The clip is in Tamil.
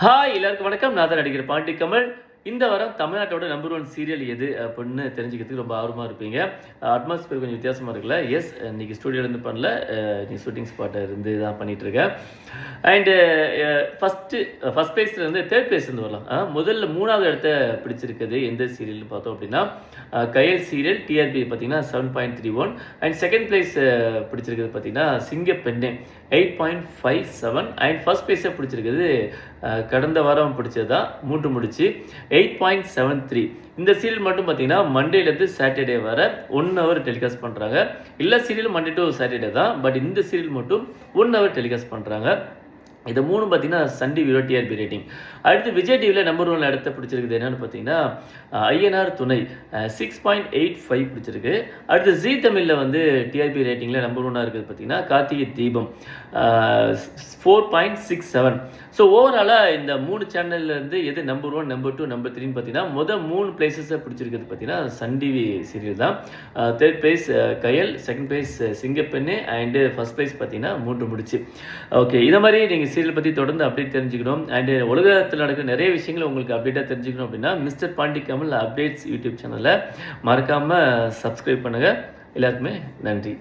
ஹாய் எல்லாருக்கும் வணக்கம். நான் தான் நடிகர் பாண்டி கமல். இந்த வாரம் தமிழ்நாட்டோட நம்பர் 1 சீரியல் எது அப்படின்னு தெரிஞ்சுக்கிறதுக்கு ரொம்ப ஆர்வமாக இருப்பீங்க. அட்மாஸ்பியர் கொஞ்சம் வித்தியாசமாக இருக்குல்ல. எஸ், இன்னைக்கு ஸ்டூடியோலேருந்து பண்ணல, நீ ஷூட்டிங் ஸ்பாட்டை இருந்து தான் பண்ணிகிட்ருக்கேன். அண்டு ஃபஸ்ட் பிளேஸ்லேருந்து தேர்ட் பிளேஸ்லேருந்து வரலாம். முதல்ல 3வது இடத்த பிடிச்சிருக்குது எந்த சீரியல்னு பார்த்தோம் அப்படின்னா கயல் சீரியல். டிஆர்பி பார்த்தீங்கன்னா 7.31. அண்ட் செகண்ட் பிளேஸ் பிடிச்சிருக்கிறது பார்த்தீங்கன்னா சிங்கப்பெண்ணே 8.57. அண்ட் ஃபர்ஸ்ட் பிளேஸை பிடிச்சிருக்கிறது கடந்த வாரம் பிடிச்சது தான் 3 முடிச்சு 8.73. இந்த சீரியல் மட்டும் பார்த்தீங்கன்னா மண்டேலேருந்து சாட்டர்டே வர 1 hour டெலிகாஸ்ட் பண்ணுறாங்க. எல்லா சீரியலும் மண்டே டு சாட்டர்டே தான், பட் இந்த சீரியல் மட்டும் 1 hour டெலிகாஸ்ட் பண்ணுறாங்க. இது 3 பார்த்தீங்கன்னா சன் டிவியோட டிஆர்பி ரேட்டிங். அடுத்து விஜய் டிவியில் நம்பர் 1 இடத்த பிடிச்சிருக்குது என்னென்னு பார்த்தீங்கன்னா ஐயனார் துணை 6.85 பிடிச்சிருக்கு. அடுத்து ஜீ தமிழில் வந்து டிஆர்பி ரேட்டிங்கில் நம்பர் 1 இருக்குது பார்த்தீங்கன்னா கார்த்திகை தீபம் 4.67. ஸோ ஓவராலாக இந்த 3 சேனல்லேருந்து எது நம்பர் 1, நம்பர் 2, நம்பர் 3ன்னு பார்த்தீங்கன்னா 3 பிளேசஸை பிடிச்சிருக்கிறது பார்த்தீங்கன்னா சன் டிவி சீரியல் தான். Third place Kayal, second place சிங்கப்பெண்ணு, அண்டு ஃபர்ஸ்ட் பிளேஸ் பார்த்தீங்கன்னா 3 முடிச்சு. ஓகே, இதை மாதிரி நீங்கள் சீரியல் பற்றி தொடர்ந்து அப்டேட் தெரிஞ்சுக்கணும். அண்டு உலகத்தில் நடக்கிற நிறைய விஷயங்களை உங்களுக்கு அப்டேட்டாக தெரிஞ்சுக்கணும் அப்படின்னா mister Pandi Kamal updates YouTube சேனலை மறக்காமல் சப்ஸ்கிரைப் பண்ணுங்கள். எல்லாருக்குமே நன்றி.